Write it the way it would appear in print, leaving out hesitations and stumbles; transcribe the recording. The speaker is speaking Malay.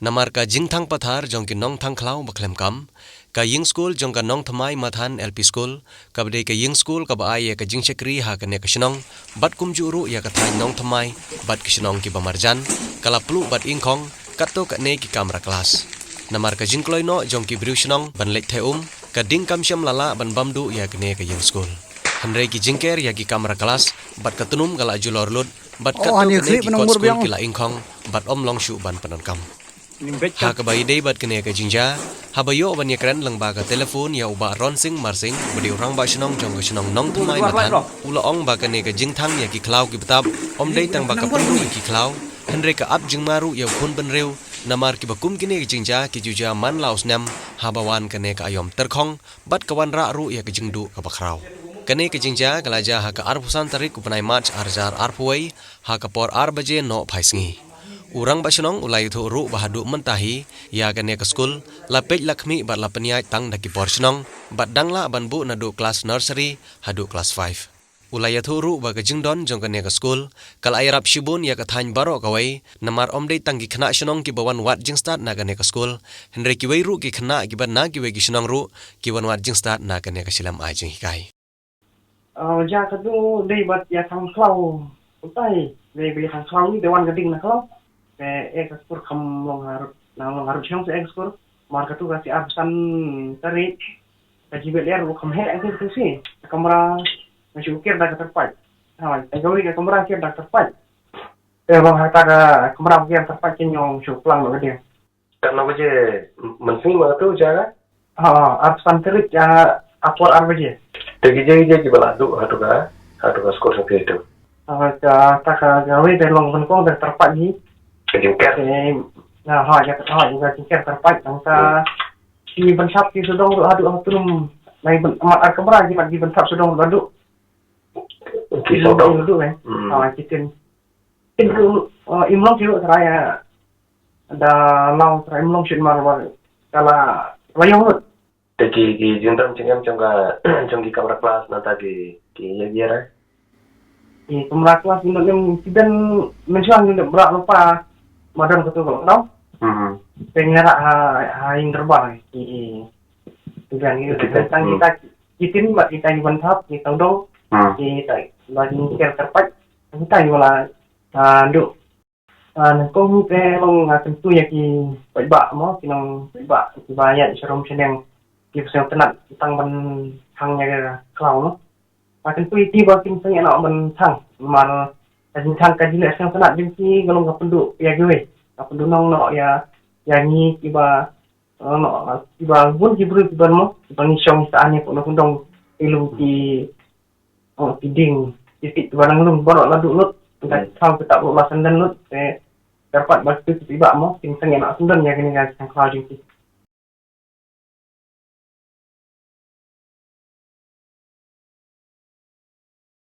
Namar ka jingthang pathar jong ki nong thang khlau baklem kam ka ying school jong ka nong thamai mathan LP school ka bde ka ying school ka ba ai ka jing chakri ha ka ne ka shnong bat kum juru ya ka thai nong thamai bat ki shnong ki bamarjan kala plu bat ingkhong kato ka ne ki kamra kelas. Namar ka jingkloi no jong ki briu shnong ban lek the ka ding kam syam lala ban bamdu ya ka ne ka ying school. Hanre ki jingker ya ki kamra kelas bat ka tunum kala julor lut bat kato ka ne ki kot school kila ingkhong bat om long shu ban panankam. Ha ka bai dei bat kene ka jingja ha bayo ban yakran lang ba ka telefon ya uba ronsing marsing badi orang ba shnong jong ka shnong nong thmai mathan ula ong ba kene ka jingthang ya ki khlau ki batab om dei tang ba ka pru ki khlau henre ka ap jingmaru ya khun ban reu namar ki bakum kene ka jingja ki juja man laos nam ha bawan kene ka ayom terkhong bat kawan ra ru ya ka jingdu ka bakrau kene ka jingja kalaja ha ka arpusan tarik upanai march arjar arpuai ha ka por ar baje no phaisngi. Urang basyonong ulay thu ru bahadu mentahi ya kane ke school lapej lakmi bat lapanyai tang daki porsyonong bat dangla banbu nadu kelas nursery hadu kelas 5 ulay thu ru ba jingdon jong kane ke school kal airap shibun ya ka thain baro kawai namar omdei tangki khna syonong ki bawan wat jingstart na kane ke school henre ki wei ru ki khna ki ban na ki wei ki syonong ru ki wan wat jingstart na kane ke silam ai jing hikai ja ka du dei bat ya thang khlau utai dei bi thang khlau ni dewan gading na khlau ekspor kam long harus siang se ekspor market tu kasih absen tarik kaji beler lu kam hek itu tu sih kamera masih ukir dah terpakai gawe ke kamera ukir dah terpakai bang harta ke kamera ukir terpakai kenyong syuklang lo dia karena baje mensing ma tu jaga absen tarik ya apor arbaje tegi jadi baladu hatu ka skor sampai itu tak gawe dari long benkong dah terpakai jingker họ juga jingker terpaik angka di bensap di sudong tu adu angturum nai amat kamera jimat di bensap sudong adu ki sodong adu kitin imlong siu seraya ada lau seraya imlong shin marwar kala layong lut tegi ki jindam cengam cengki kamera kelas nata ki ya di kamera kelas ini tidak mensuang tidak berak lupa madam ketua kalau pengerak haing terbang tujuan itu tentang kita ni buat kita iban tahap kita dong kita lagi mikir terpaik kita juga duk kong pe long tentu ya ki baik mo kinong baik banyak serum seneng ki peseng tenat tang ban hangnya klau no tentu itu bakin seneng nak ban hang mar tang kaji le sang tenat jengki galong ka penduk ya gue ka penduk nong no ya ni iba no iba bun jibru iban mo bang syong saane ko no dong ilung ki ding titik barang lung borok laduk lut tak tahu tak buat masan dan lut dapat batu tiba mo sing sengen nak sundan ya kini kan sang kau jengki